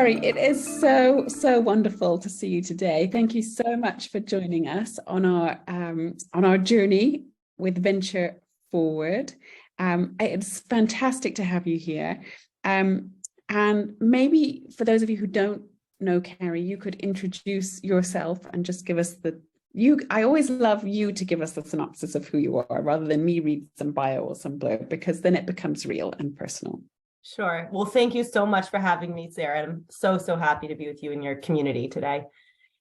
Carrie, it is so wonderful to see you today. Thank you so much for joining us on our journey with Venture Forward. It's fantastic to have you here. And maybe for those of you who don't know Carrie, you could introduce yourself and just give us I always love you to give us the synopsis of who you are rather than me read some bio or some blurb, because then it becomes real and personal. Sure. Well, thank you so much for having me, Sarah. I'm so happy to be with you and your community today.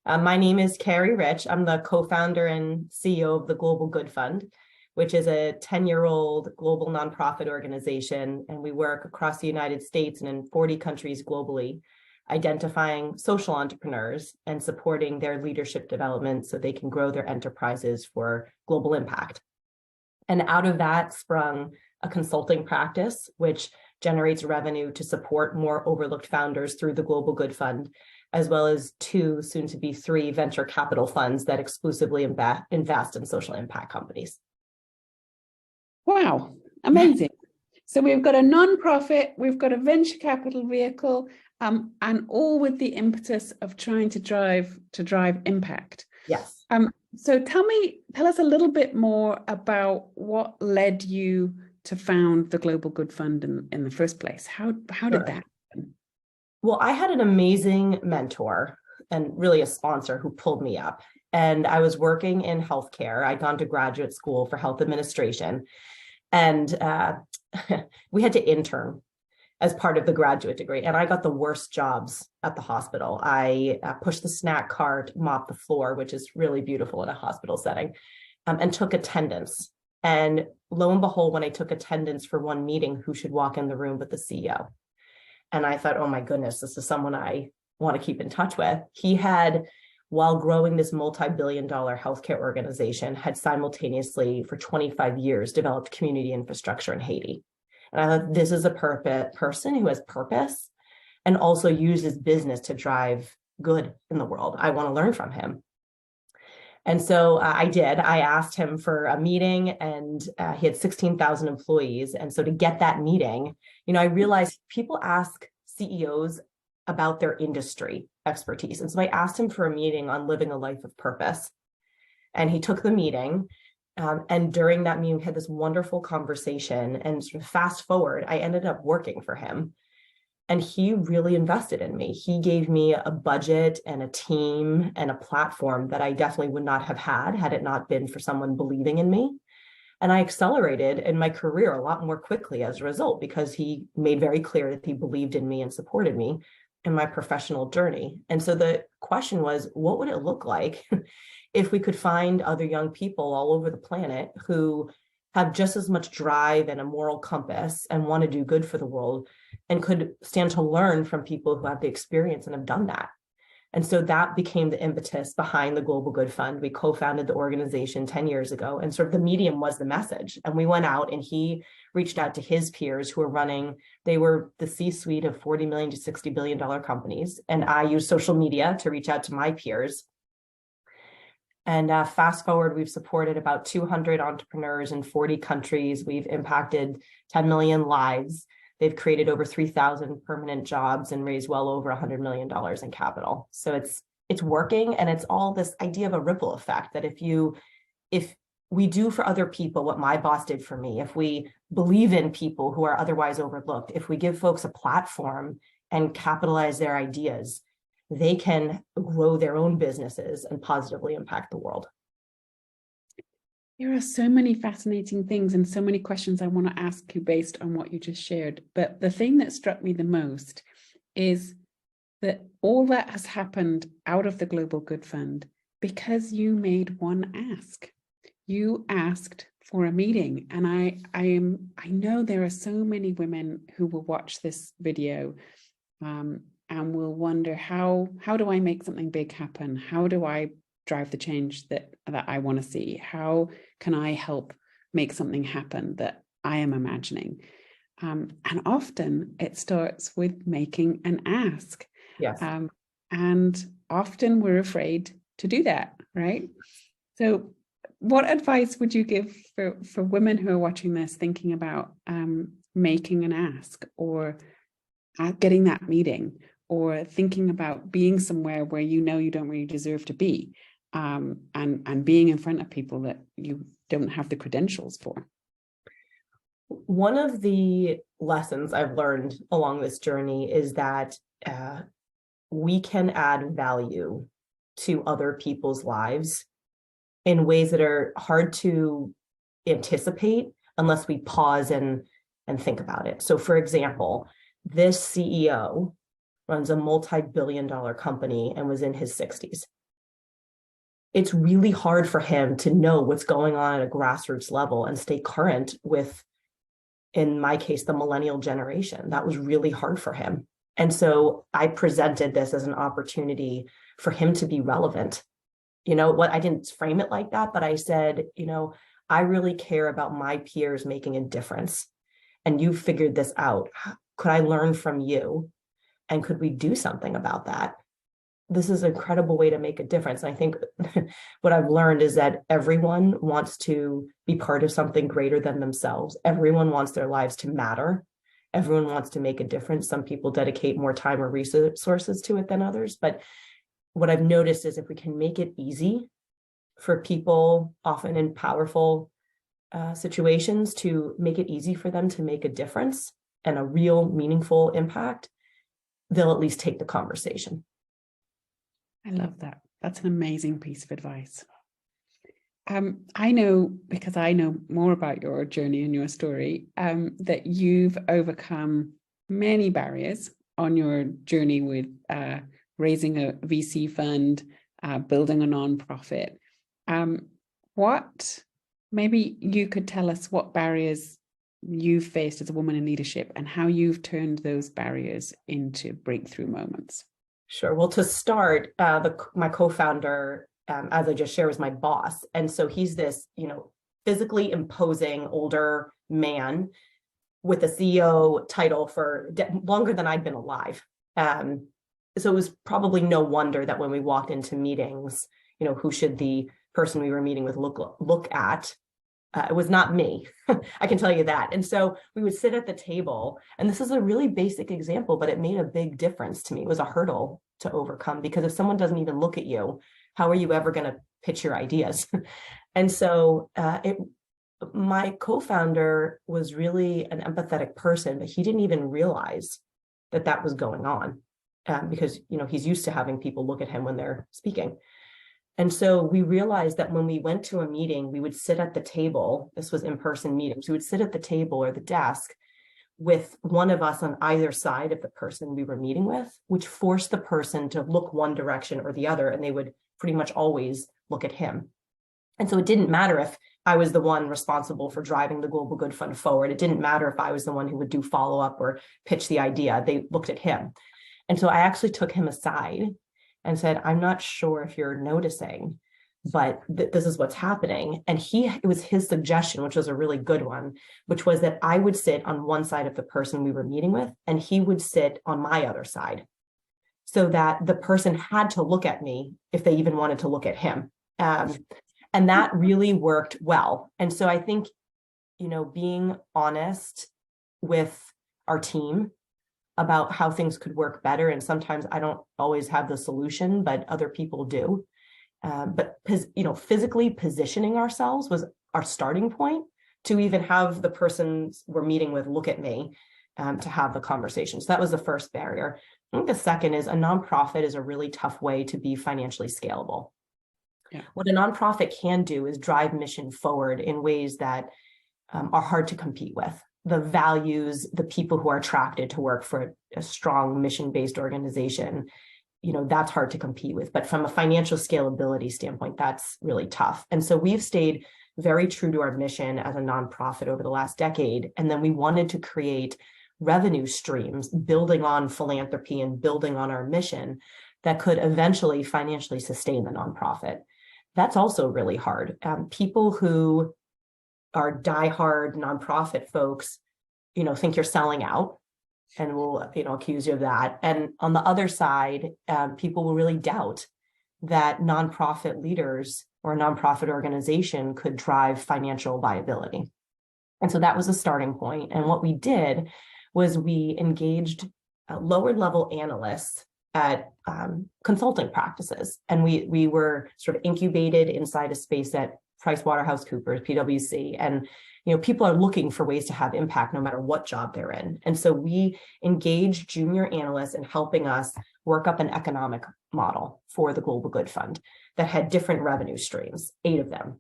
My name is Carrie Rich. I'm the co-founder and CEO of the Global Good Fund, which is a 10-year-old global nonprofit organization. And we work across the United States and in 40 countries globally, identifying social entrepreneurs and supporting their leadership development so they can grow their enterprises for global impact. And out of that sprung a consulting practice, which generates revenue to support more overlooked founders through the Global Good Fund, as well as 2, soon to be 3 venture capital funds that exclusively invest in social impact companies. Wow, amazing. So we've got a nonprofit, we've got a venture capital vehicle, and all with the impetus of trying to drive impact. Yes. So tell us a little bit more about what led you to found the Global Good Fund in the first place. How did that happen? Well, I had an amazing mentor and really a sponsor who pulled me up. And I was working in healthcare. I'd gone to graduate school for health administration. And we had to intern as part of the graduate degree. And I got the worst jobs at the hospital. I pushed the snack cart, mopped the floor, which is really beautiful in a hospital setting, and took attendance. And lo and behold, when I took attendance for one meeting, who should walk in the room but the CEO? And I thought, oh my goodness, this is someone I want to keep in touch with. He had, while growing this multi-billion-dollar healthcare organization, had simultaneously for 25 years developed community infrastructure in Haiti. And I thought, this is a person who has purpose and also uses business to drive good in the world. I want to learn from him. And so I did. I asked him for a meeting, and he had 16,000 employees. And so to get that meeting, I realized people ask CEOs about their industry expertise. And so I asked him for a meeting on living a life of purpose. And he took the meeting. And during that meeting, we had this wonderful conversation. And sort of fast forward, I ended up working for him. And he really invested in me. He gave me a budget and a team and a platform that I definitely would not have had it not been for someone believing in me. And I accelerated in my career a lot more quickly as a result, because he made very clear that he believed in me and supported me in my professional journey. And so the question was, what would it look like if we could find other young people all over the planet who have just as much drive and a moral compass and want to do good for the world and could stand to learn from people who have the experience and have done that. And so that became the impetus behind the Global Good Fund. We co-founded the organization 10 years ago, and sort of the medium was the message. And we went out and he reached out to his peers who were they were the C-suite of $40 million to $60 billion companies. And I used social media to reach out to my peers. And fast forward, we've supported about 200 entrepreneurs in 40 countries. We've impacted 10 million lives. They've created over 3,000 permanent jobs and raised well over $100 million in capital. So it's working, and it's all this idea of a ripple effect that if we do for other people what my boss did for me, if we believe in people who are otherwise overlooked, if we give folks a platform and capitalize their ideas, they can grow their own businesses and positively impact the world. There are so many fascinating things and so many questions I want to ask you based on what you just shared. But the thing that struck me the most is that all that has happened out of the Global Good Fund because you made one ask. You asked for a meeting. And I know there are so many women who will watch this video and will wonder, how do I make something big happen? How do I drive the change that I want to see? How can I help make something happen that I am imagining? And often it starts with making an ask. Yes. And often we're afraid to do that, right? So what advice would you give for women who are watching this, thinking about making an ask or getting that meeting? or thinking about being somewhere where you know you don't really deserve to be, and being in front of people that you don't have the credentials for. One of the lessons I've learned along this journey is that we can add value to other people's lives in ways that are hard to anticipate unless we pause and think about it. So for example, this CEO runs a multi-billion-dollar company and was in his 60s. It's really hard for him to know what's going on at a grassroots level and stay current with, in my case, the millennial generation. That was really hard for him. And so I presented this as an opportunity for him to be relevant. You know what? I didn't frame it like that, but I said, I really care about my peers making a difference. And you figured this out. Could I learn from you? And could we do something about that? This is an incredible way to make a difference. I think what I've learned is that everyone wants to be part of something greater than themselves. Everyone wants their lives to matter. Everyone wants to make a difference. Some people dedicate more time or resources to it than others. But what I've noticed is if we can make it easy for people, often in powerful situations, to make it easy for them to make a difference and a real meaningful impact, they'll at least take the conversation. I love that. That's an amazing piece of advice. I know, because I know more about your journey and your story, that you've overcome many barriers on your journey with raising a VC fund, building a nonprofit. What, maybe you could tell us what barriers you've faced as a woman in leadership and how you've turned those barriers into breakthrough moments. Sure. Well, to start, my co-founder, as I just shared, was my boss. And so he's this, physically imposing older man with a CEO title for longer than I'd been alive. So it was probably no wonder that when we walked into meetings, who should the person we were meeting with look at? It was not me. I can tell you that. And so we would sit at the table, and this is a really basic example, but it made a big difference to me. It was a hurdle to overcome, because if someone doesn't even look at you, how are you ever going to pitch your ideas? And so my co-founder was really an empathetic person, but he didn't even realize that was going on, because, he's used to having people look at him when they're speaking. And so we realized that when we went to a meeting, we would sit at the table. This was in-person meetings. We would sit at the table or the desk with one of us on either side of the person we were meeting with, which forced the person to look one direction or the other, and they would pretty much always look at him. And so it didn't matter if I was the one responsible for driving the Global Good Fund forward. It didn't matter if I was the one who would do follow-up or pitch the idea. They looked at him. And so I actually took him aside and said, I'm not sure if you're noticing, but this is what's happening. And it was his suggestion, which was a really good one, which was that I would sit on one side of the person we were meeting with, and he would sit on my other side, so that the person had to look at me if they even wanted to look at him. And that really worked well. And so I think, being honest with our team about how things could work better. And sometimes I don't always have the solution, but other people do. But physically positioning ourselves was our starting point to even have the person we're meeting with look at me, to have the conversation. So that was the first barrier. I think the second is a nonprofit is a really tough way to be financially scalable. Yeah. What a nonprofit can do is drive mission forward in ways that are hard to compete with. The values, the people who are attracted to work for a strong mission-based organization, that's hard to compete with. But from a financial scalability standpoint, that's really tough. And so we've stayed very true to our mission as a nonprofit over the last decade. And then we wanted to create revenue streams, building on philanthropy and building on our mission that could eventually financially sustain the nonprofit. That's also really hard. People who are diehard nonprofit folks, think you're selling out and will, accuse you of that. And on the other side, people will really doubt that nonprofit leaders or a nonprofit organization could drive financial viability. And so that was a starting point. And what we did was we engaged lower level analysts at consulting practices. And we were sort of incubated inside a space at PricewaterhouseCoopers, PwC. And people are looking for ways to have impact no matter what job they're in. And so we engaged junior analysts in helping us work up an economic model for the Global Good Fund that had different revenue streams, 8 of them.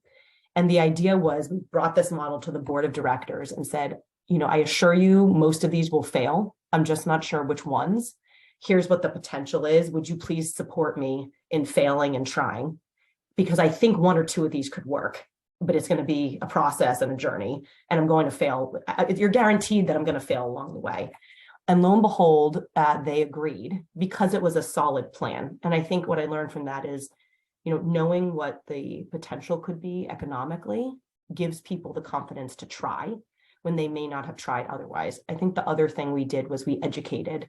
And the idea was we brought this model to the board of directors and said, I assure you most of these will fail. I'm just not sure which ones. Here's what the potential is. Would you please support me in failing and trying? Because I think 1 or 2 of these could work, but it's going to be a process and a journey, and I'm going to fail. You're guaranteed that I'm going to fail along the way. And lo and behold, they agreed because it was a solid plan. And I think what I learned from that is, knowing what the potential could be economically gives people the confidence to try when they may not have tried otherwise. I think the other thing we did was we educated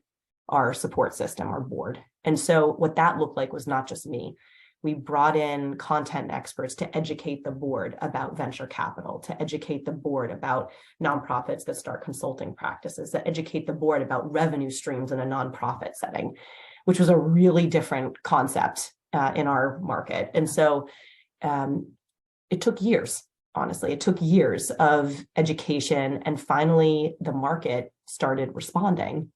our support system, our board. And so what that looked like was not just me. We brought in content experts to educate the board about venture capital, to educate the board about nonprofits that start consulting practices, to educate the board about revenue streams in a nonprofit setting, which was a really different concept in our market. And so it took years, honestly. It took years of education, and finally the market started responding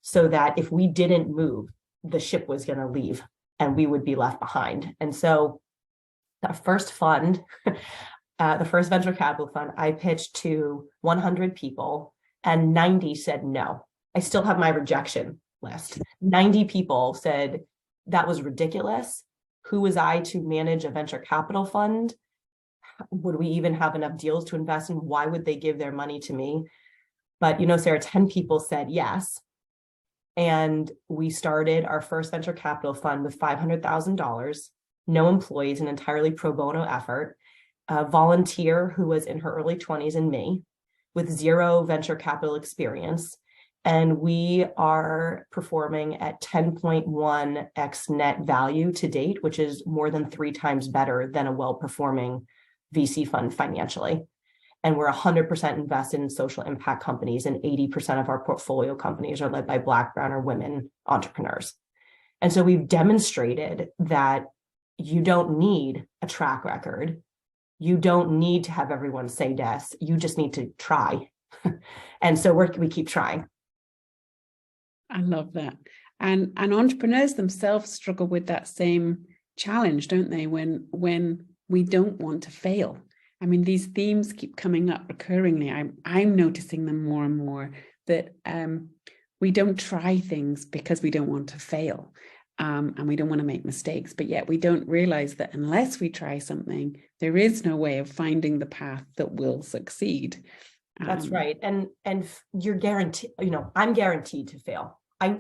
so that if we didn't move, the ship was going to leave and we would be left behind. And so the first fund, the first venture capital fund, I pitched to 100 people and 90 said no. I still have my rejection list. 90 people said that was ridiculous. Who was I to manage a venture capital fund? Would we even have enough deals to invest in? Why would they give their money to me? But Sarah, 10 people said yes. And we started our first venture capital fund with $500,000, no employees, an entirely pro bono effort, a volunteer who was in her early 20s and me, with 0 venture capital experience. And we are performing at 10.1x net value to date, which is more than 3 times better than a well-performing VC fund financially. And we're 100% invested in social impact companies, and 80% of our portfolio companies are led by Black, brown, or women entrepreneurs. And so we've demonstrated that you don't need a track record. You don't need to have everyone say yes. You just need to try. And so we keep trying. I love that. And entrepreneurs themselves struggle with that same challenge, don't they? When we don't want to fail. I mean, these themes keep coming up recurringly. I'm noticing them more and more, that we don't try things because we don't want to fail, and we don't want to make mistakes. But yet we don't realize that unless we try something, there is no way of finding the path that will succeed. That's right. And you're guaranteed, I'm guaranteed to fail. I'm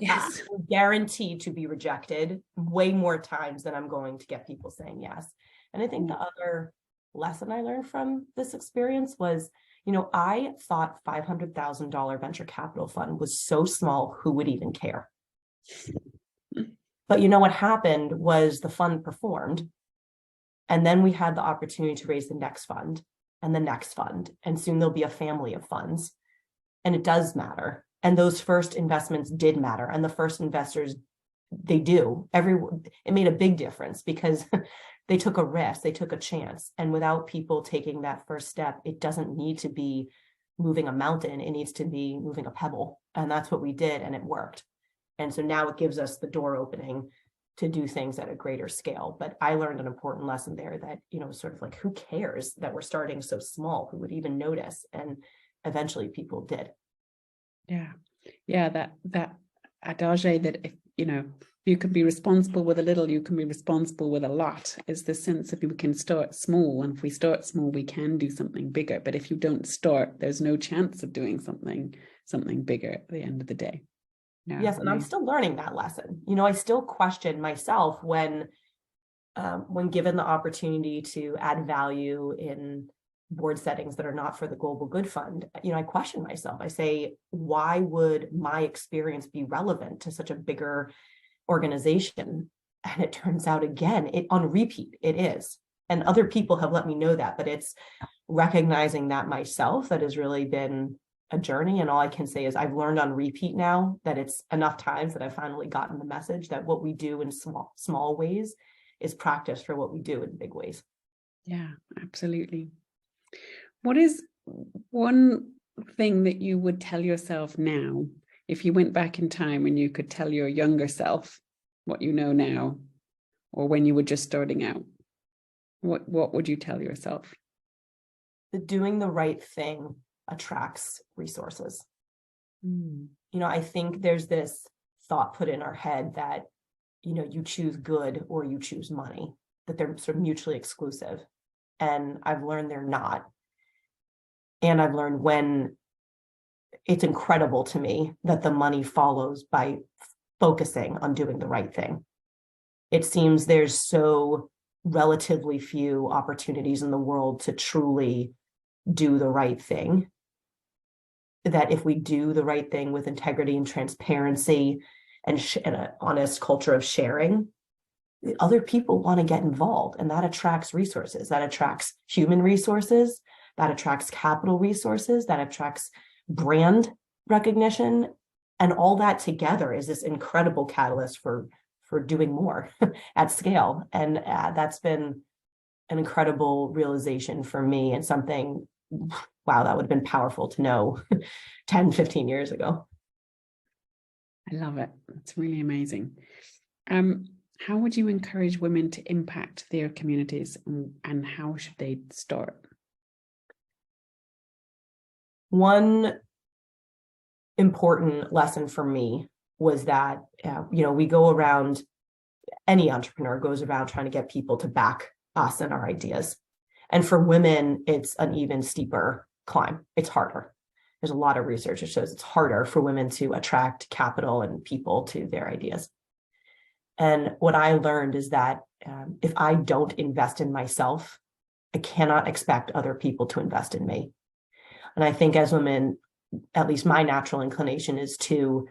guaranteed to be rejected way more times than I'm going to get people saying yes. And I think the other lesson I learned from this experience was, I thought $500,000 venture capital fund was so small, who would even care? But what happened was the fund performed. And then we had the opportunity to raise the next fund and the next fund. And soon there'll be a family of funds. And it does matter. And those first investments did matter. And the first investors, they do. It made a big difference because they took a risk, they took a chance. And without people taking that first step, it doesn't need to be moving a mountain, it needs to be moving a pebble. And that's what we did, and it worked. And so now it gives us the door opening to do things at a greater scale. But I learned an important lesson there that, sort of like, who cares that we're starting so small? Who would even notice? And eventually people did. Yeah, that adage that if you can be responsible with a little, you can be responsible with a lot, is the sense of we can start small. And if we start small, we can do something bigger. But if you don't start, there's no chance of doing something bigger at the end of the day. Yes, and I'm still learning that lesson. I still question myself when given the opportunity to add value in board settings that are not for the Global Good Fund. I question myself. I say, why would my experience be relevant to such a bigger organization? And it turns out, again, on repeat, it is. And other people have let me know that, but it's recognizing that myself that has really been a journey. And all I can say is I've learned on repeat now that it's enough times that I've finally gotten the message that what we do in small ways is practice for what we do in big ways. Yeah, absolutely. What is one thing that you would tell yourself now, if you went back in time and you could tell your younger self what you know now, or when you were just starting out? What would you tell yourself? That doing the right thing attracts resources. I think there's this thought put in our head that, you choose good or you choose money, that they're sort of mutually exclusive. And I've learned they're not. And I've learned when it's incredible to me that the money follows by focusing on doing the right thing. It seems there's so relatively few opportunities in the world to truly do the right thing, that if we do the right thing with integrity and transparency and an honest culture of sharing, other people want to get involved, and that attracts resources, that attracts human resources, that attracts capital resources, that attracts brand recognition, and all that together is this incredible catalyst for doing more at scale. And that's been an incredible realization for me, and something, wow, that would have been powerful to know 10, 15 years ago. I love it. It's really amazing. How would you encourage women to impact their communities, and how should they start? One important lesson for me was that, we go around, any entrepreneur goes around trying to get people to back us and our ideas. And for women, it's an even steeper climb. It's harder. There's a lot of research that shows it's harder for women to attract capital and people to their ideas. And what I learned is that if I don't invest in myself, I cannot expect other people to invest in me. And I think as women, at least my natural inclination is to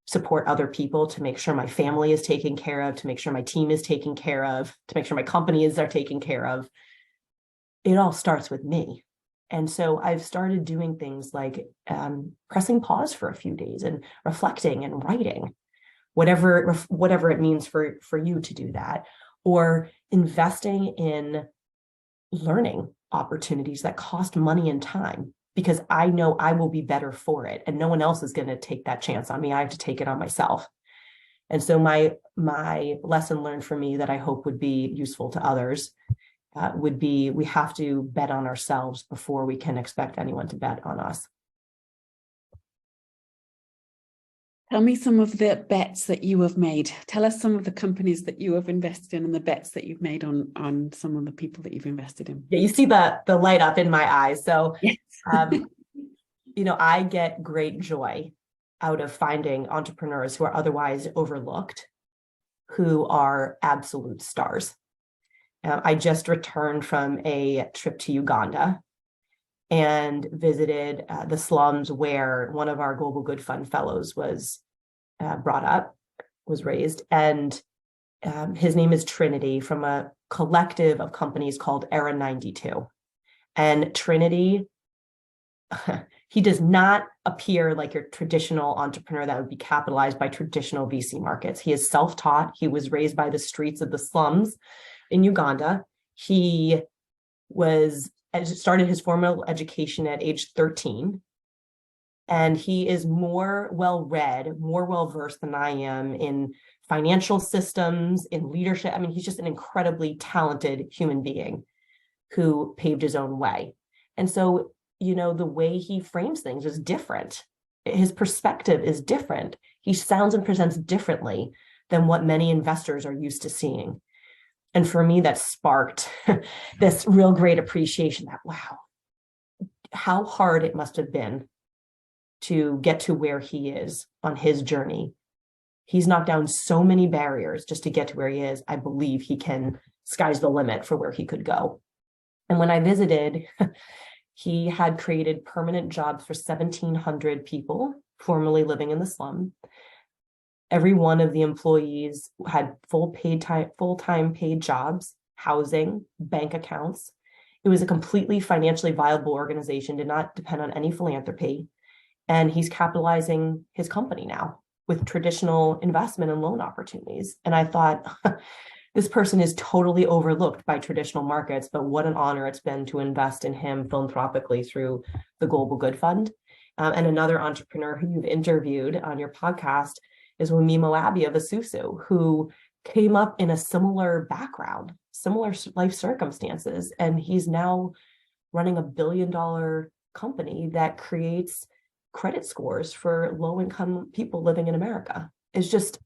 support other people, to make sure my family is taken care of, to make sure my team is taken care of, to make sure my companies are taken care of. It all starts with me. And so I've started doing things like pressing pause for a few days and reflecting and writing, whatever it means for you to do that, or investing in learning opportunities that cost money and time, because I know I will be better for it, and no one else is going to take that chance on me. I have to take it on myself. And so my lesson learned for me that I hope would be useful to others would be, we have to bet on ourselves before we can expect anyone to bet on us. Tell me some of the bets that you have made. Tell us some of the companies that you have invested in and the bets that you've made on some of the people that you've invested in. Yeah, you see the light up in my eyes. So, yes. I get great joy out of finding entrepreneurs who are otherwise overlooked, who are absolute stars. I just returned from a trip to Uganda and visited the slums where one of our Global Good Fund fellows was raised. And his name is Trinity, from a collective of companies called Era 92. And Trinity, he does not appear like your traditional entrepreneur that would be capitalized by traditional VC markets. He is self-taught. He was raised by the streets of the slums in Uganda. He started his formal education at age 13. And he is more well-read, more well-versed than I am in financial systems, in leadership. I mean, he's just an incredibly talented human being who paved his own way. And so, the way he frames things is different. His perspective is different. He sounds and presents differently than what many investors are used to seeing. And for me, that sparked this real great appreciation that, wow, how hard it must have been to get to where he is on his journey. He's knocked down so many barriers just to get to where he is. I believe sky's the limit for where he could go. And when I visited, he had created permanent jobs for 1,700 people formerly living in the slum. Every one of the employees had full-time paid jobs, housing, bank accounts. It was a completely financially viable organization, did not depend on any philanthropy. and he's capitalizing his company now with traditional investment and loan opportunities. And I thought, this person is totally overlooked by traditional markets, but what an honor it's been to invest in him philanthropically through the Global Good Fund. And another entrepreneur who you've interviewed on your podcast is Wamimo Abbey of Isusu, who came up in a similar background, similar life circumstances, and he's now running $1 billion company that creates credit scores for low-income people living in America. It's just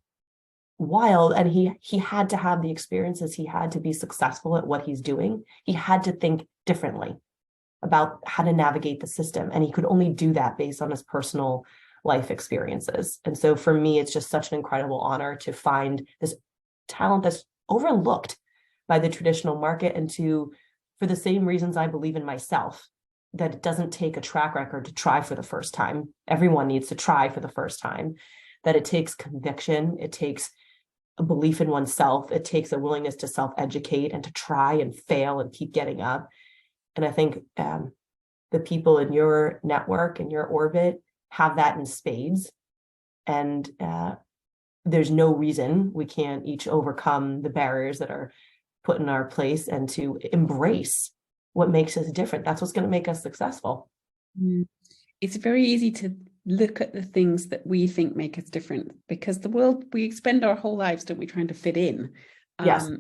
wild. And he had to have the experiences. He had to be successful at what he's doing. He had to think differently about how to navigate the system. And he could only do that based on his personal life experiences. And so for me, it's just such an incredible honor to find this talent that's overlooked by the traditional market, and for the same reasons I believe in myself, that it doesn't take a track record to try for the first time. Everyone needs to try for the first time. That it takes conviction, it takes a belief in oneself, it takes a willingness to self-educate and to try and fail and keep getting up. And I think the people in your network, in your orbit, have that in spades. And there's no reason we can't each overcome the barriers that are put in our place and to embrace what makes us different. That's what's going to make us successful. It's very easy to look at the things that we think make us different, because the world, we spend our whole lives, don't we, trying to fit in. Yes.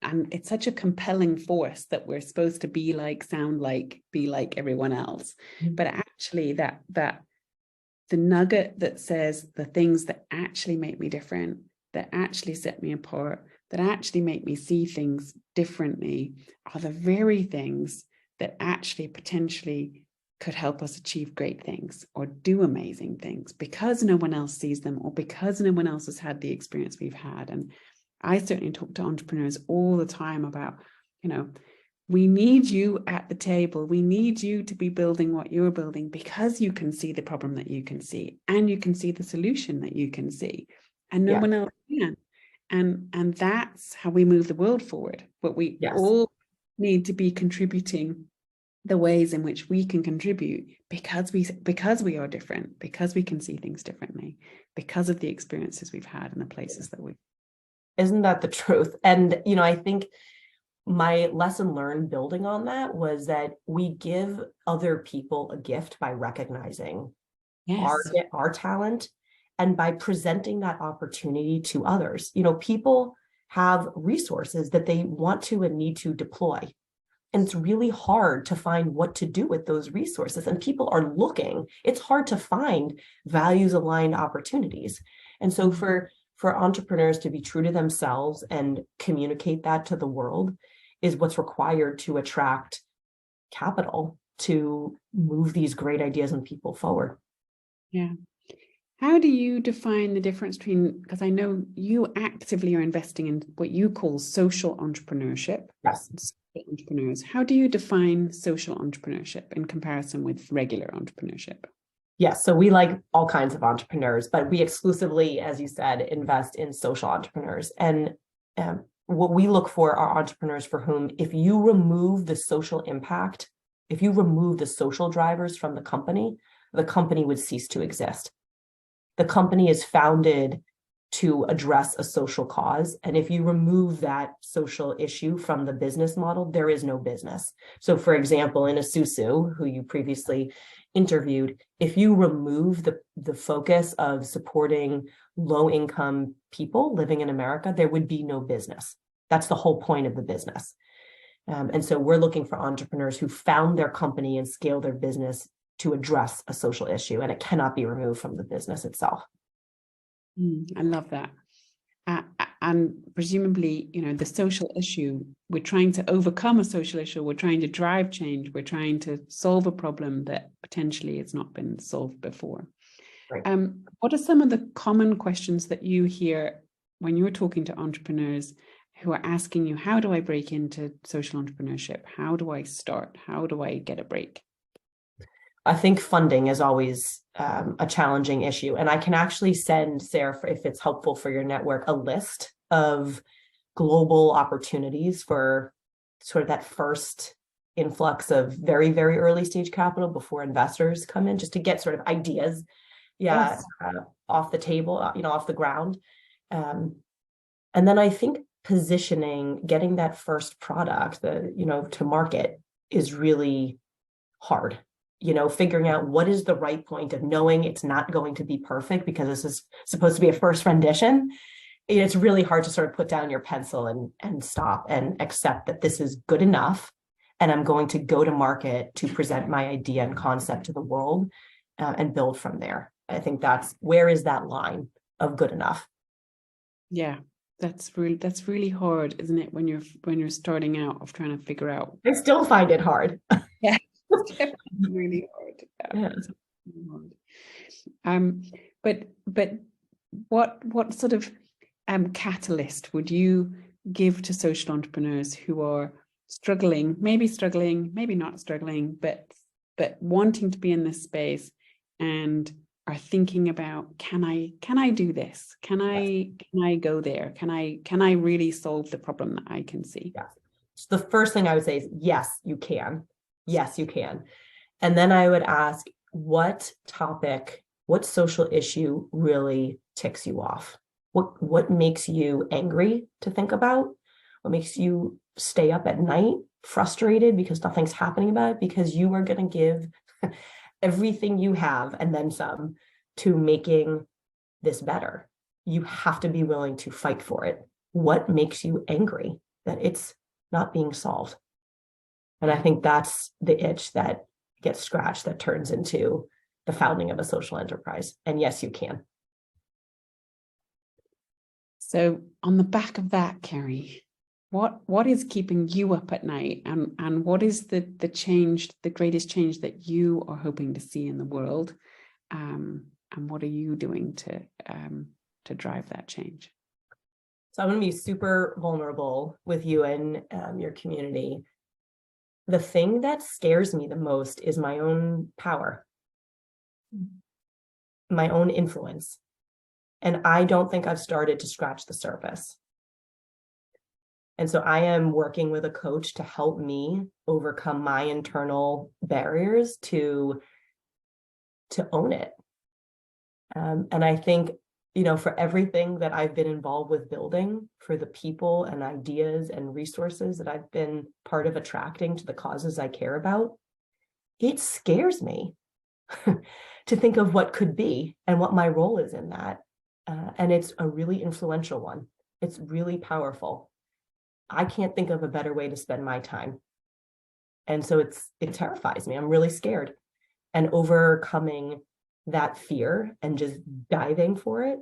And it's such a compelling force that we're supposed to be like, sound like, be like everyone else. But actually that the nugget that says the things that actually make me different, that actually set me apart, that actually make me see things differently, are the very things that actually potentially could help us achieve great things or do amazing things, because no one else sees them, or because no one else has had the experience we've had. And I certainly talk to entrepreneurs all the time about, we need you at the table. We need you to be building what you're building, because you can see the problem that you can see, and you can see the solution that you can see, and no one else can. And that's how we move the world forward. But we all need to be contributing the ways in which we can contribute, because we are different, because we can see things differently, because of the experiences we've had and the places that we've. Isn't that the truth? And, I think my lesson learned building on that was that we give other people a gift by recognizing our talent and by presenting that opportunity to others. People have resources that they want to and need to deploy. And it's really hard to find what to do with those resources. And people are looking. It's hard to find values-aligned opportunities. And so for entrepreneurs to be true to themselves and communicate that to the world is what's required to attract capital to move these great ideas and people forward. Yeah. How do you define the difference between, because I know you actively are investing in what you call social entrepreneurship. Yes. Entrepreneurs. How do you define social entrepreneurship in comparison with regular entrepreneurship? Yes. So we like all kinds of entrepreneurs, but we exclusively, as you said, invest in social entrepreneurs. And what we look for are entrepreneurs for whom, if you remove the social impact, if you remove the social drivers from the company would cease to exist. The company is founded to address a social cause. And if you remove that social issue from the business model, there is no business. So for example, in Isusu, who you previously interviewed, if you remove the focus of supporting low-income people living in America, there would be no business. That's the whole point of the business. And so we're looking for entrepreneurs who found their company and scale their business to address a social issue, and it cannot be removed from the business itself. I love that. And presumably, the social issue, we're trying to overcome a social issue, we're trying to drive change, we're trying to solve a problem that potentially has not been solved before. Right. What are some of the common questions that you hear when you're talking to entrepreneurs who are asking you, how do I break into social entrepreneurship? How do I start? How do I get a break? I think funding is always a challenging issue. And I can actually send, Sarah, if it's helpful for your network, a list of global opportunities for sort of that first influx of very, very early stage capital before investors come in, just to get sort of ideas, Yes. off the table, off the ground. And then I think positioning, getting that first product, to market is really hard. Figuring out what is the right point of knowing it's not going to be perfect because this is supposed to be a first rendition. It's really hard to sort of put down your pencil and stop and accept that this is good enough. And I'm going to go to market to present my idea and concept to the world, and build from there. I think where is that line of good enough? Yeah, that's really hard, isn't it? When you're starting out of trying to figure out. I still find it hard. Yeah, it's definitely really hard. Yeah. It's really hard. But what sort of catalyst would you give to social entrepreneurs who are struggling, maybe not struggling, but wanting to be in this space and are thinking about, can I do this? Can I go there? Can I really solve the problem that I can see? Yes. So the first thing I would say is yes, you can. Yes, you can. And then I would ask, what topic, what social issue really ticks you off? What makes you angry to think about? What makes you stay up at night frustrated because nothing's happening about it? Because you are going to give everything you have and then some to making this better. You have to be willing to fight for it. What makes you angry that it's not being solved? And I think that's the itch that gets scratched that turns into the founding of a social enterprise. And yes, you can. So on the back of that, Carrie, what is keeping you up at night, and what is the greatest change that you are hoping to see in the world, and what are you doing to drive that change? So I'm going to be super vulnerable with you and your community. The thing that scares me the most is my own power, my own influence. And I don't think I've started to scratch the surface. And so I am working with a coach to help me overcome my internal barriers to own it. And I think, for everything that I've been involved with building, for the people and ideas and resources that I've been part of attracting to the causes I care about, it scares me to think of what could be and what my role is in that. And it's a really influential one. It's really powerful. I can't think of a better way to spend my time. And so it terrifies me. I'm really scared. And overcoming that fear and just diving for it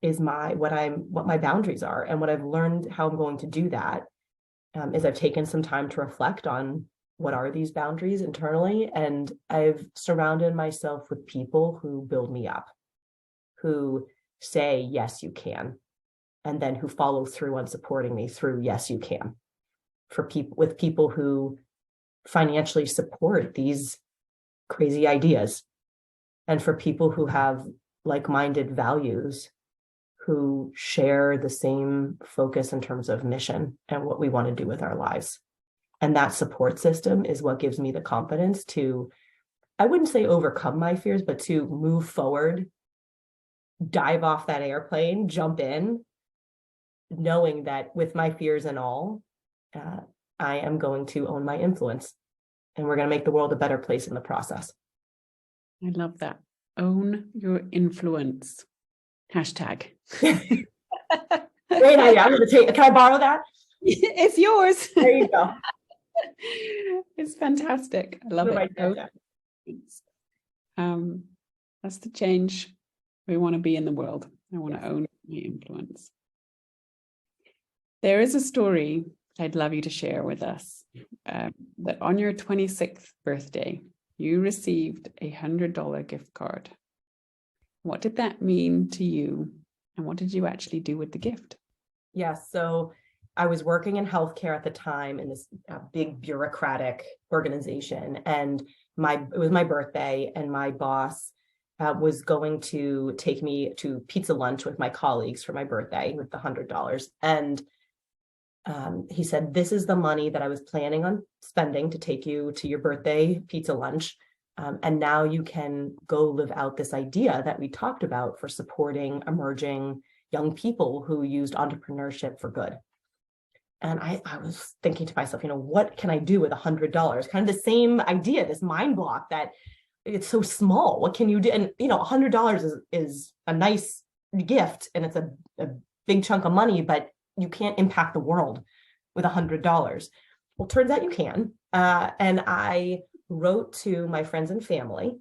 is what my boundaries are. And what I've learned how I'm going to do that is I've taken some time to reflect on what are these boundaries internally. And I've surrounded myself with people who build me up, who say, yes, you can. And then who follow through on supporting me through, yes, you can. With people who financially support these crazy ideas, and for people who have like-minded values, who share the same focus in terms of mission and what we want to do with our lives. And that support system is what gives me the confidence to, I wouldn't say overcome my fears, but to move forward, dive off that airplane, jump in, knowing that with my fears and all, I am going to own my influence, and we're going to make the world a better place in the process. I love that. Own your influence. Hashtag. Great idea. I'm going to can I borrow that? It's yours. There you go. It's fantastic. I love it. That's the change we want to be in the world. I want to own my influence. There is a story I'd love you to share with us, that on your 26th birthday, you received a $100 gift card. What did that mean to you? And what did you actually do with the gift? Yes. So I was working in healthcare at the time in this big bureaucratic organization. And it was my birthday, and my boss was going to take me to pizza lunch with my colleagues for my birthday with the $100. And He said, this is the money that I was planning on spending to take you to your birthday pizza lunch. And now you can go live out this idea that we talked about for supporting emerging young people who used entrepreneurship for good. And I was thinking to myself, what can I do with $100? Kind of the same idea, this mind block that it's so small. What can you do? And, $100 is a nice gift and it's a big chunk of money, but you can't impact the world with $100. Well, turns out you can. And I wrote to my friends and family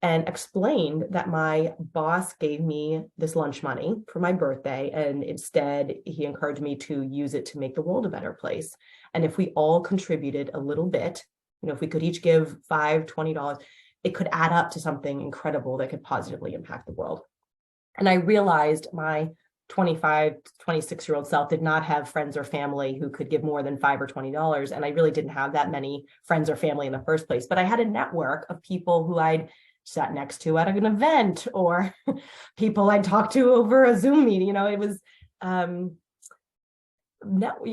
and explained that my boss gave me this lunch money for my birthday. And instead, he encouraged me to use it to make the world a better place. And if we all contributed a little bit, if we could each give $5, $20, it could add up to something incredible that could positively impact the world. And I realized my 25, 26-year-old self did not have friends or family who could give more than $5 or $20. And I really didn't have that many friends or family in the first place. But I had a network of people who I'd sat next to at an event or people I'd talked to over a Zoom meeting. It was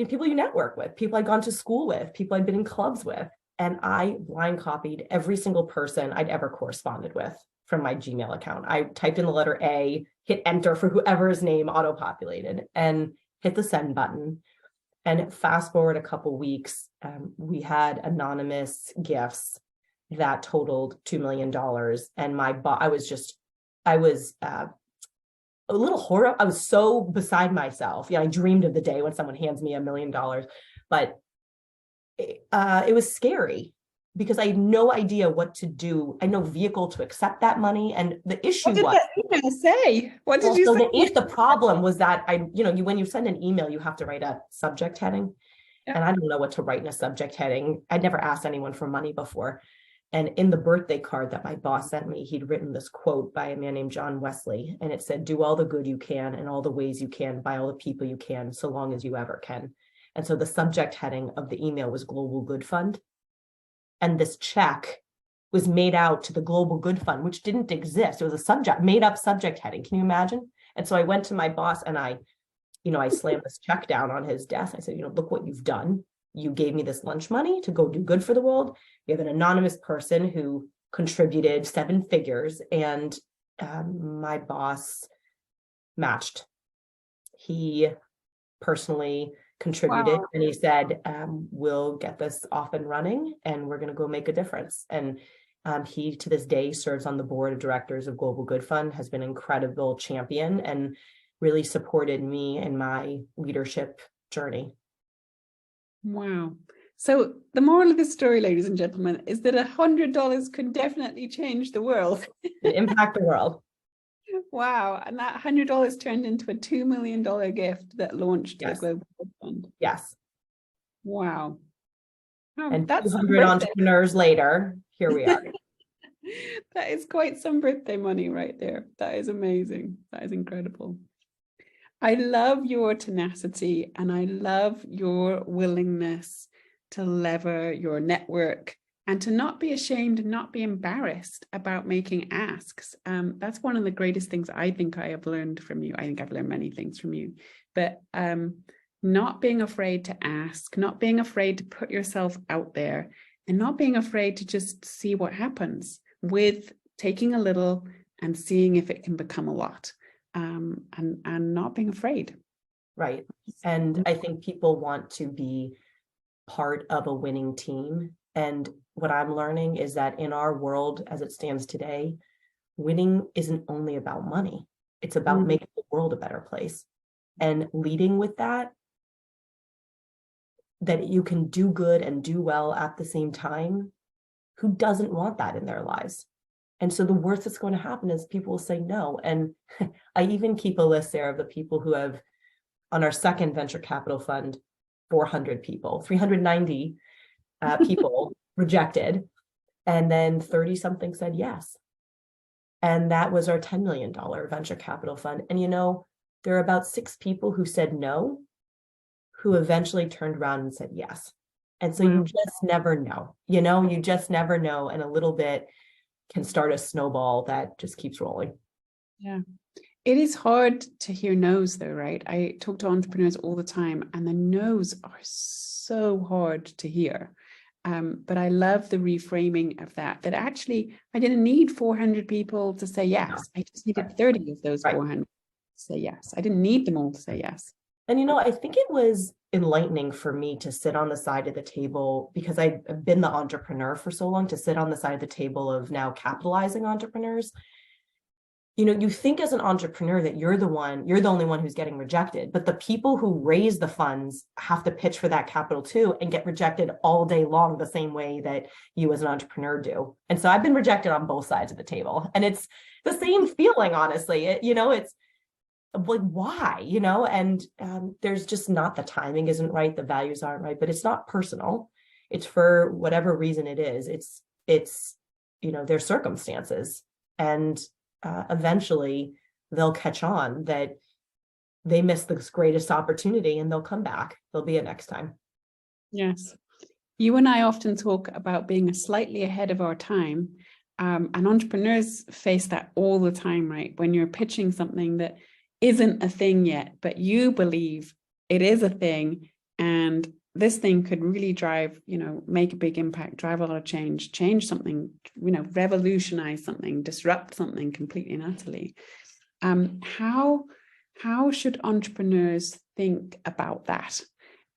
people you network with, people I'd gone to school with, people I'd been in clubs with. And I blind copied every single person I'd ever corresponded with from my Gmail account. I typed in the letter A, hit enter for whoever's name auto-populated, and hit the send button. And fast forward a couple weeks, we had anonymous gifts that totaled $2 million. And I was a little horrible. I was so beside myself. I dreamed of the day when someone hands me $1 million, but it was scary because I had no idea what to do. I had no vehicle to accept that money. And the issue was, what did that email say? What did you say? The problem was that when you send an email, you have to write a subject heading. Yeah. And I don't know what to write in a subject heading. I'd never asked anyone for money before. And in the birthday card that my boss sent me, he'd written this quote by a man named John Wesley. And it said, do all the good you can in all the ways you can by all the people you can, so long as you ever can. And so the subject heading of the email was Global Good Fund. And this check was made out to the Global Good Fund, which didn't exist. It was a made up subject heading. Can you imagine? And so I went to my boss and I slammed this check down on his desk. I said, look what you've done. You gave me this lunch money to go do good for the world. You have an anonymous person who contributed 7 figures, and my boss matched. He personally contributed. Wow. And he said, we'll get this off and running and we're going to go make a difference. And he to this day serves on the board of directors of Global Good Fund, has been an incredible champion and really supported me in my leadership journey. Wow. So the moral of the story, ladies and gentlemen, is that $100 can definitely change the world. Impact the world. Wow. And that $100 turned into a $2 million gift that launched the Global Good Fund. Yes. Wow. Oh, and that's 200 entrepreneurs later, here we are. That is quite some birthday money right there. That is amazing. That is incredible. I love your tenacity and I love your willingness to lever your network and to not be ashamed and not be embarrassed about making asks. That's one of the greatest things I think I have learned from you. I think I've learned many things from you, but not being afraid to ask, not being afraid to put yourself out there, and not being afraid to just see what happens with taking a little and seeing if it can become a lot. And not being afraid. Right. And I think people want to be part of a winning team. And what I'm learning is that in our world as it stands today, winning isn't only about money. It's about making the world a better place. And leading with that you can do good and do well at the same time. Who doesn't want that in their lives? And so the worst that's going to happen is people will say no. And I even keep a list there of the people who have, on our second venture capital fund, 400 people, 390 people rejected. And then 30 something said yes. And that was our $10 million venture capital fund. And there are about 6 people who said no, who eventually turned around and said yes. And so you just never know, you just never know. And a little bit can start a snowball that just keeps rolling. Yeah. It is hard to hear no's though, right? I talk to entrepreneurs all the time and the no's are so hard to hear. But I love the reframing of that actually I didn't need 400 people to say yes. I just needed 30 of those 400 to say yes. I didn't need them all to say yes. And, I think it was enlightening for me to sit on the side of the table, because I've been the entrepreneur for so long, to sit on the side of the table of now capitalizing entrepreneurs. You think as an entrepreneur that you're the only one who's getting rejected, but the people who raise the funds have to pitch for that capital too and get rejected all day long the same way that you as an entrepreneur do. And so I've been rejected on both sides of the table, and it's the same feeling, honestly. It's like, why, and there's just not, the timing isn't right, the values aren't right, but it's not personal. It's for whatever reason it is. It's their circumstances, and eventually they'll catch on that they missed this greatest opportunity, and they'll come back. There'll be a next time. Yes. You and I often talk about being slightly ahead of our time, and entrepreneurs face that all the time, right? When you're pitching something that isn't a thing yet, but you believe it is a thing, and this thing could really drive, make a big impact, drive a lot of change something, revolutionize something, disrupt something completely and utterly. How should entrepreneurs think about that?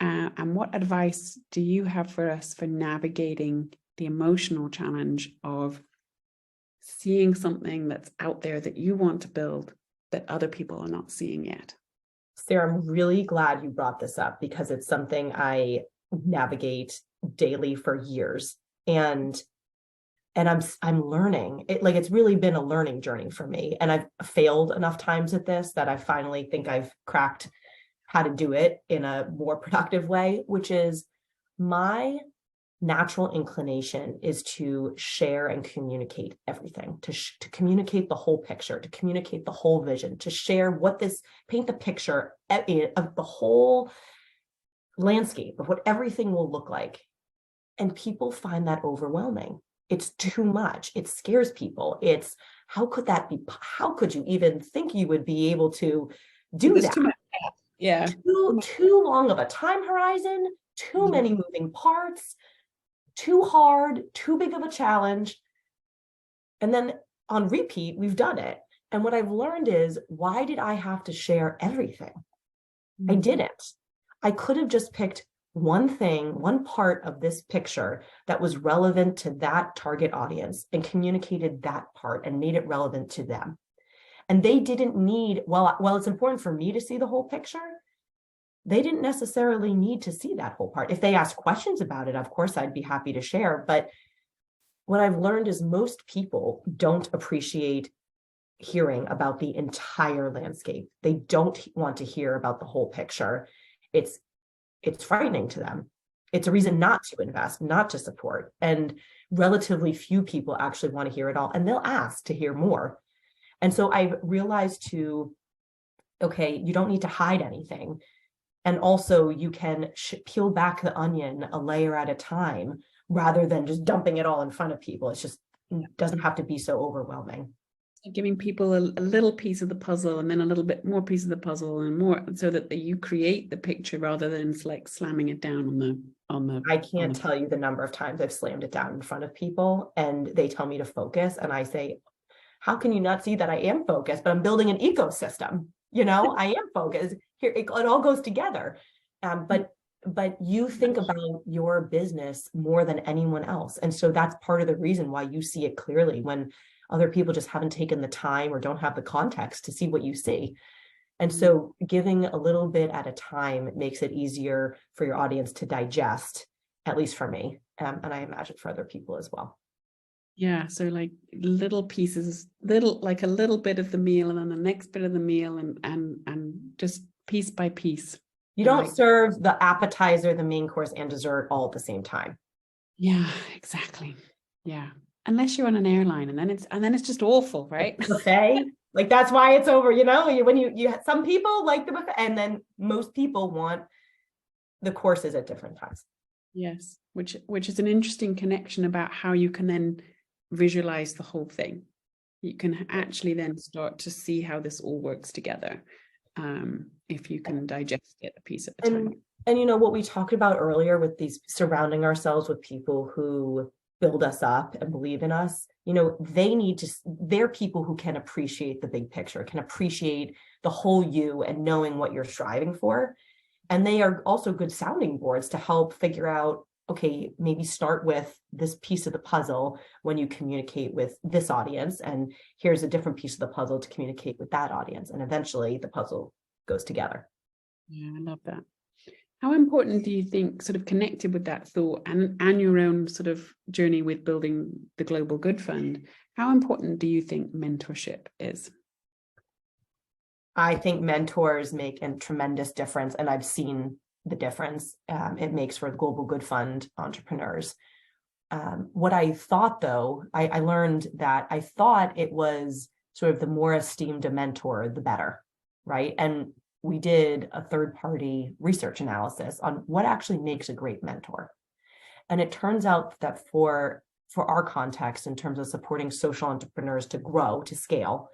And what advice do you have for us for navigating the emotional challenge of seeing something that's out there that you want to build that other people are not seeing yet? Sarah, I'm really glad you brought this up, because it's something I navigate daily for years. And I'm learning it. Like, it's really been a learning journey for me. And I've failed enough times at this that I finally think I've cracked how to do it in a more productive way, which is my natural inclination is to share and communicate everything, to communicate the whole picture, to communicate the whole vision, to share paint the picture of the whole landscape of what everything will look like. And people find that overwhelming. It's too much. It scares people. It's, how could that be? How could you even think you would be able to do that? Yeah. Too long of a time horizon, too many moving parts, too hard, too big of a challenge. And then on repeat, we've done it. And what I've learned is, why did I have to share everything? I didn't. I could have just picked one thing, one part of this picture that was relevant to that target audience, and communicated that part and made it relevant to them. And they didn't need, well, it's important for me to see the whole picture. They didn't necessarily need to see that whole part. If they ask questions about it, of course, I'd be happy to share. But what I've learned is most people don't appreciate hearing about the entire landscape. They don't want to hear about the whole picture. It's frightening to them. It's a reason not to invest, not to support. And relatively few people actually want to hear it all. And they'll ask to hear more. And so I've realized okay, you don't need to hide anything. And also you can peel back the onion a layer at a time, rather than just dumping it all in front of people. It doesn't have to be so overwhelming. Giving people a little piece of the puzzle, and then a little bit more piece of the puzzle, and more, so that you create the picture rather than like slamming it down on the. I can't tell you the number of times I've slammed it down in front of people, and they tell me to focus, and I say, how can you not see that I am focused? But I'm building an ecosystem. I am focused. Here, it all goes together. But you think about your business more than anyone else. And so that's part of the reason why you see it clearly, when other people just haven't taken the time or don't have the context to see what you see. And so giving a little bit at a time makes it easier for your audience to digest, at least for me. And I imagine for other people as well. Yeah. So like little pieces, like a little bit of the meal, and then the next bit of the meal, and just piece by piece. You don't serve the appetizer, the main course, and dessert all at the same time. Yeah, exactly. Yeah. Unless you're on an airline, and then it's just awful, right? Buffet. Like, that's why it's over, when you some people like the buffet, and then most people want the courses at different times. Yes. Which is an interesting connection about how you can then visualize the whole thing. You can actually then start to see how this all works together, if you can digest it a piece at a time. And you know what we talked about earlier with these surrounding ourselves with people who build us up and believe in us, you know, they're people who can appreciate the big picture, can appreciate the whole you and knowing what you're striving for. And they are also good sounding boards to help figure out, okay, maybe start with this piece of the puzzle when you communicate with this audience, and here's a different piece of the puzzle to communicate with that audience. And eventually the puzzle goes together. Yeah, I love that. How important do you think, sort of connected with that thought and your own sort of journey with building the Global Good Fund, how important do you think mentorship is? I think mentors make a tremendous difference, and I've seen the difference it makes for the Global Good Fund entrepreneurs. What I thought, though, I learned that I thought it was sort of the more esteemed a mentor, the better, right? And we did a third-party research analysis on what actually makes a great mentor. And it turns out that for our context, in terms of supporting social entrepreneurs to grow, to scale,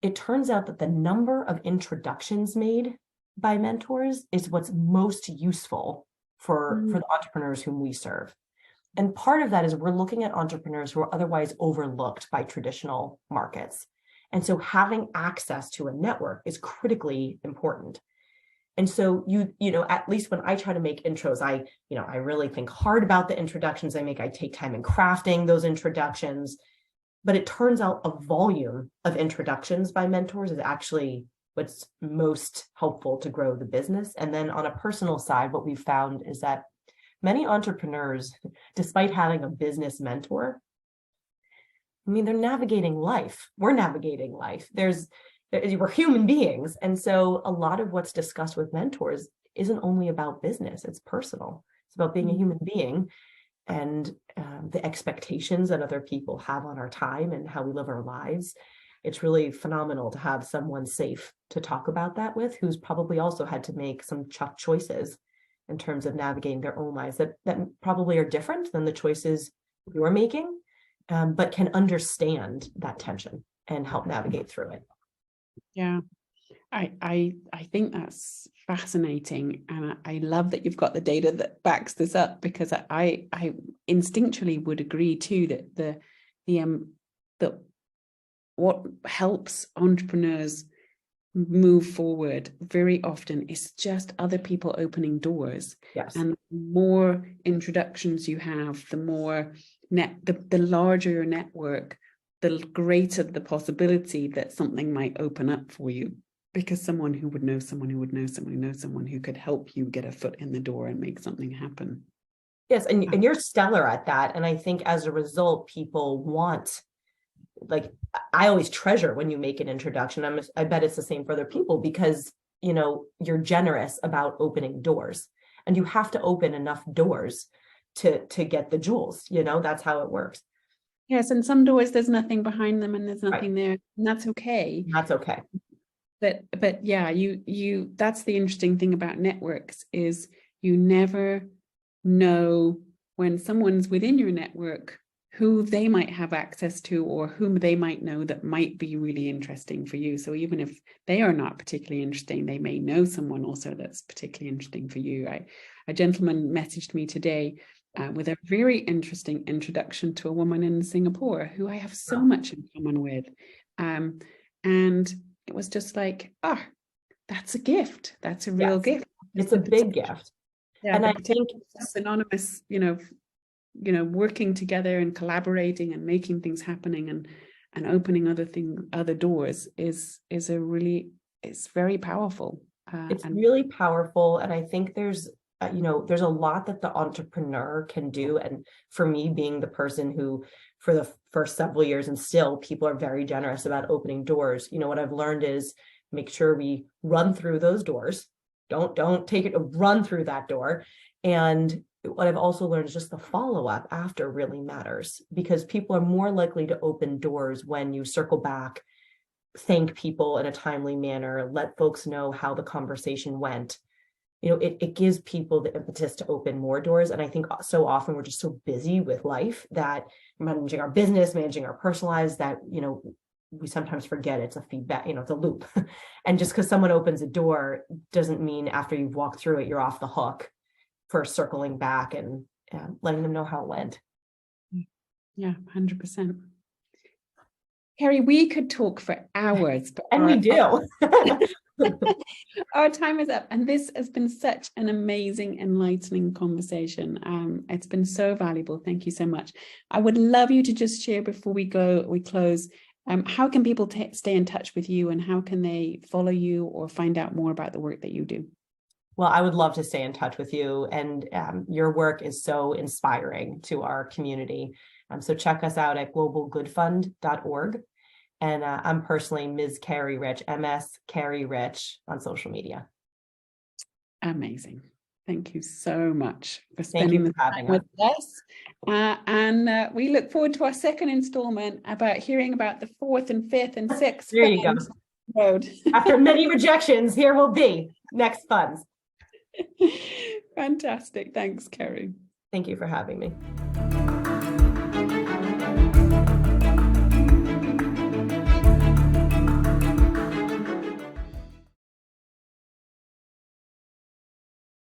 it turns out that the number of introductions made by mentors is what's most useful for the entrepreneurs whom we serve. And part of that is we're looking at entrepreneurs who are otherwise overlooked by traditional markets. And so having access to a network is critically important. And so you know, at least when I try to make intros, I really think hard about the introductions I make. I take time in crafting those introductions. But it turns out a volume of introductions by mentors is actually what's most helpful to grow the business. And then on a personal side, what we've found is that many entrepreneurs, despite having a business mentor, I mean, they're navigating life. We're navigating life. We're human beings. And so a lot of what's discussed with mentors isn't only about business, it's personal. It's about being a human being and the expectations that other people have on our time and how we live our lives. It's really phenomenal to have someone safe to talk about that with, who's probably also had to make some tough choices in terms of navigating their own lives that probably are different than the choices you're making, but can understand that tension and help navigate through it. Yeah. I think that's fascinating, and I love that you've got the data that backs this up, because I instinctually would agree too that that what helps entrepreneurs move forward very often is just other people opening doors. Yes. And the more introductions you have, the more the larger your network, the greater the possibility that something might open up for you. Because someone who would know someone who would know someone who knows someone who could help you get a foot in the door and make something happen. Yes, and you're stellar at that. And I think as a result, people want, like, I always treasure when you make an introduction. I bet it's the same for other people, because, you know, you're generous about opening doors, and you have to open enough doors to get the jewels. You know, that's how it works. Yes, and some doors there's nothing behind them and there's nothing there, and that's okay. That's okay. But yeah, you that's the interesting thing about networks, is you never know when someone's within your network who they might have access to, or whom they might know that might be really interesting for you. So even if they are not particularly interesting, they may know someone also that's particularly interesting for you. A gentleman messaged me today with a very interesting introduction to a woman in Singapore who I have so much in common with. And it was just like, that's a gift. That's a real gift. It's a big gift. Yeah, and I think synonymous, working together and collaborating and making things happening and opening other doors is very powerful. It's really powerful. And I think there's a lot that the entrepreneur can do. And for me, being the person who, for the first several years, and still people are very generous about opening doors, what I've learned is make sure we run through those doors. Don't take it, run through that door. And what I've also learned is just the follow-up after really matters, because people are more likely to open doors when you circle back, thank people in a timely manner, let folks know how the conversation went. it gives people the impetus to open more doors. And I think so often we're just so busy with life that managing our business, managing our personal lives, that, we sometimes forget it's a feedback, it's a loop. And just because someone opens a door doesn't mean after you've walked through it, you're off the hook for circling back and letting them know how it went. Yeah, 100%. Carrie, we could talk for hours, but and we do. Our time is up, and this has been such an amazing, enlightening conversation. It's been so valuable. Thank you so much. I would love you to just share before we close. How can people stay in touch with you, and how can they follow you or find out more about the work that you do? Well, I would love to stay in touch with you, and your work is so inspiring to our community. So check us out at globalgoodfund.org. And I'm personally Ms. Carrie Rich, MS Carrie Rich on social media. Amazing. Thank you so much for spending the time with us. And we look forward to our second installment about hearing about the 4th and 5th and 6th. There you go. Road. After many rejections, here will be next funds. Fantastic. Thanks, Carrie. Thank you for having me.